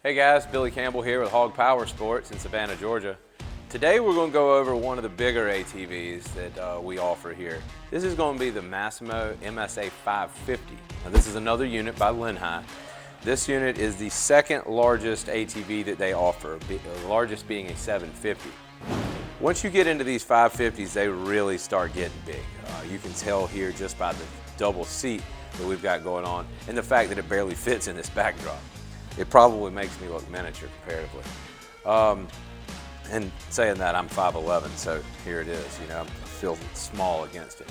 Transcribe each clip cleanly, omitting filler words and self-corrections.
Hey guys, Billy Campbell here with Hawg Power Sports in Savannah, Georgia. Today we're going to go over one of the bigger ATVs that we offer here. This is going to be the Massimo MSA 550. Now this is another unit by Linhai. This unit is the second largest ATV that they offer, the largest being a 750. Once you get into these 550s, they really start getting big. You can tell here just by the double seat that we've got going on and the fact that it barely fits in this backdrop. It probably makes me look miniature comparatively. And saying that, I'm 5'11", so here it is, you know, I feel small against it.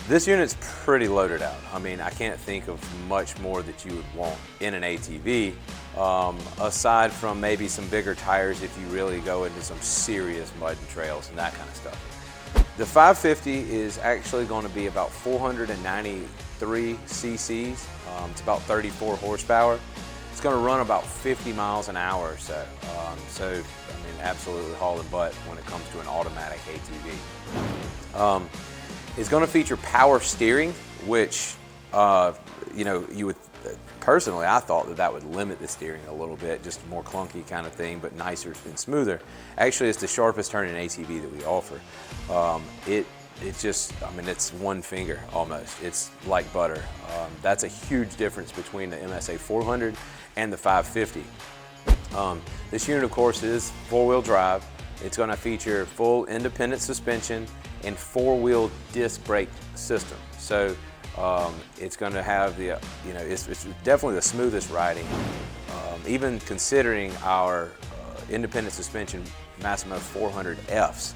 This unit's pretty loaded out. I mean, I can't think of much more that you would want in an ATV, aside from maybe some bigger tires if you really go into some serious mud and trails and that kind of stuff. The 550 is actually going to be about 493 cc's. It's about 34 horsepower. It's going to run about 50 miles an hour or so. I mean, absolutely hauling butt when it comes to an automatic ATV. It's going to feature power steering, which, you know, you would, personally, I thought that would limit the steering a little bit, just a more clunky kind of thing, but nicer and smoother. Actually, it's the sharpest turning ATV that we offer. It's just, I mean, it's one finger almost. It's like butter. That's a huge difference between the MSA 400 and the 550. This unit, of course, is four-wheel drive. It's going to feature full independent suspension and four-wheel disc brake system. So it's going to have the, you know, it's definitely the smoothest riding, even considering our independent suspension Massimo 400Fs.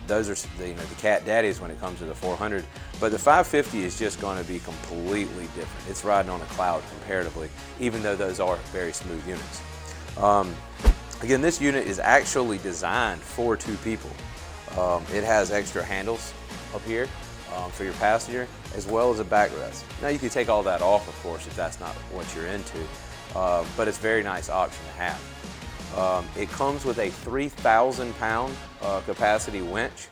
Those are the cat daddies when it comes to the 400, but the 550 is just going to be completely different. It's riding on a cloud comparatively, even though those are very smooth units. Again, this unit is actually designed for two people. It has extra handles up here for your passenger, as well as a backrest. Now you can take all that off, of course, if that's not what you're into, but it's a very nice option to have. It comes with a 3,000-pound capacity winch,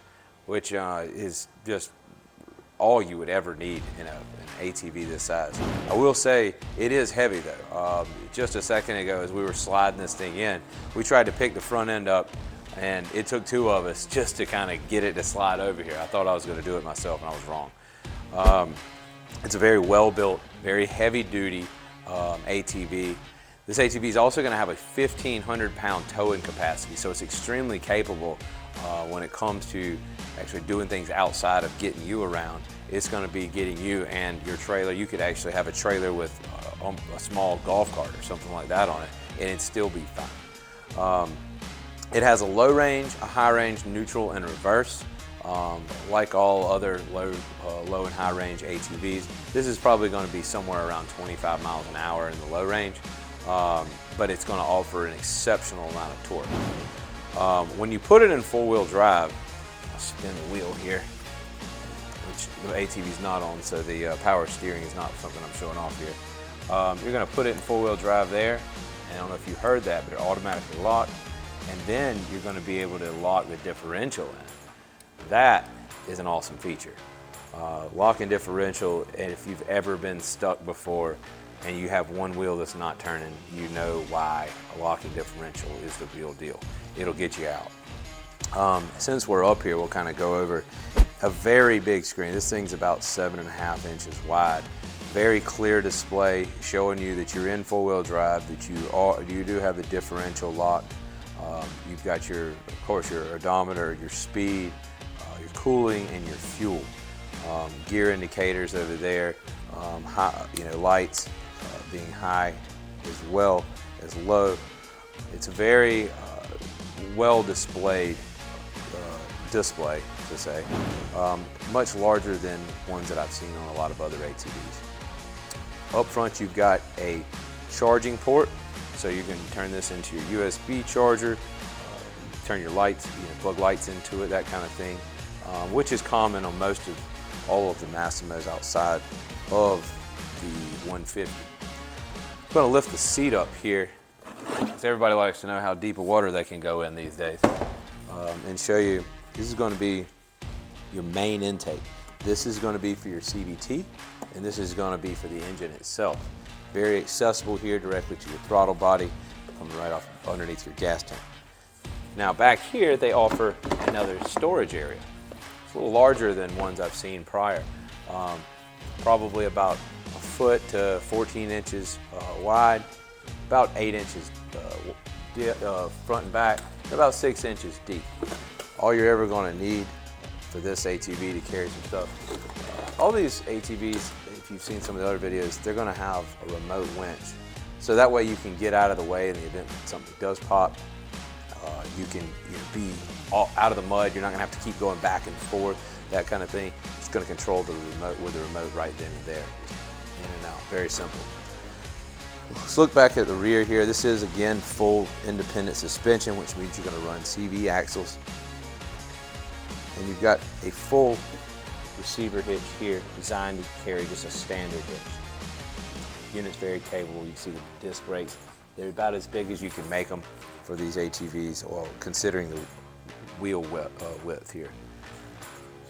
which is just all you would ever need in an ATV this size. I will say it is heavy though. Just a second ago, as we were sliding this thing in, we tried to pick the front end up, and it took two of us just to kind of get it to slide over here. I thought I was going to do it myself, and I was wrong. It's a very well-built, very heavy-duty ATV. This ATV is also going to have a 1,500-pound towing capacity, so it's extremely capable when it comes to actually doing things outside of getting you around. It's going to be getting you and your trailer. You could actually have a trailer with a small golf cart or something like that on it, and it'd still be fine. It has a low range, a high range, neutral, and reverse. Like all other low and high range ATVs, this is probably going to be somewhere around 25 miles an hour in the low range. But it's going to offer an exceptional amount of torque. When you put it in four-wheel drive, I'll spin the wheel here, which the ATV is not on, so the power steering is not something I'm showing off here. You're going to put it in four-wheel drive there, and I don't know if you heard that, but it automatically locked, and then you're going to be able to lock the differential in. That is an awesome feature. Locking differential, and if you've ever been stuck before, and you have one wheel that's not turning, you know why a locking differential is the real deal. It'll get you out. Since we're up here, we'll kind of go over a very big screen. This thing's about 7.5 inches wide. Very clear display showing you that you're in four-wheel drive, that you do have the differential locked. You've got your, of course, your odometer, your speed, your cooling, and your fuel. Gear indicators over there, high, lights. Being high as well as low. It's a very well displayed display, to say. Much larger than ones that I've seen on a lot of other ATVs. Up front, you've got a charging port, so you can turn this into your USB charger, turn your lights, plug lights into it, that kind of thing, which is common on most of all of the Massimos outside of the 150. I'm going to lift the seat up here, because everybody likes to know how deep of water they can go in these days, and show you. This is going to be your main intake. This is going to be for your CVT, and this is going to be for the engine itself. Very accessible here directly to your throttle body. coming right off underneath your gas tank. Now back here they offer another storage area. It's a little larger than ones I've seen prior. Probably about a foot to 14 inches wide, about 8 inches front and back, about 6 inches deep. All you're ever going to need for this ATV to carry some stuff. All these ATVs, if you've seen some of the other videos, they're going to have a remote winch. So that way you can get out of the way in the event that something does pop. You can be all out of the mud. You're not going to have to keep going back and forth, that kind of thing. It's going to control the remote with the remote right then and there. In and out, very simple. Let's look back at the rear here. This is, again, full independent suspension, which means you're going to run CV axles. And you've got a full receiver hitch here designed to carry just a standard hitch. Unit's very capable. You can see the disc brakes. They're about as big as you can make them for these ATVs, well, considering the wheel width here.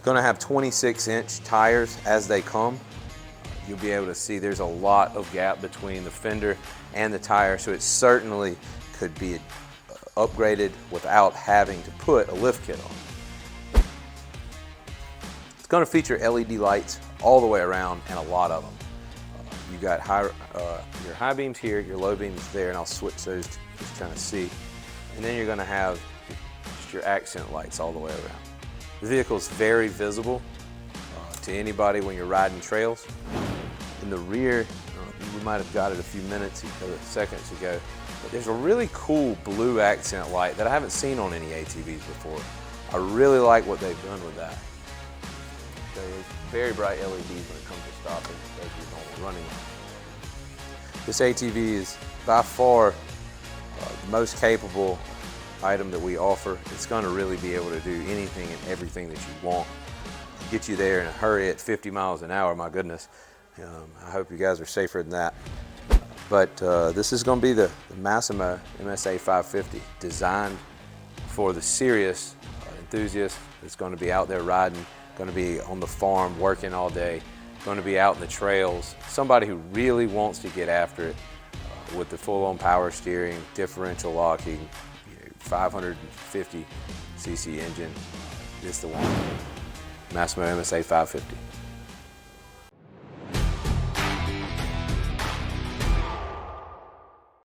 Going to have 26-inch tires as they come. You'll be able to see there's a lot of gap between the fender and the tire, so it certainly could be upgraded without having to put a lift kit on. It's going to feature LED lights all the way around and a lot of them. You got your high beams here, your low beams there, and I'll switch those to just kind of see. And then you're going to have just your accent lights all the way around. The vehicle is very visible to anybody when you're riding trails. In the rear, we might have got it a few seconds ago, but there's a really cool blue accent light that I haven't seen on any ATVs before. I really like what they've done with that. There's very bright LEDs when it comes to stopping as you're normal running. This ATV is by far the most capable item that we offer. It's going to really be able to do anything and everything that you want. Get you there in a hurry at 50 miles an hour, my goodness. I hope you guys are safer than that. But this is going to be the Massimo MSA 550, designed for the serious enthusiast that's going to be out there riding, going to be on the farm working all day, going to be out in the trails, somebody who really wants to get after it with the full-on power steering, differential locking, 550cc engine. This is the one, Massimo MSA 550.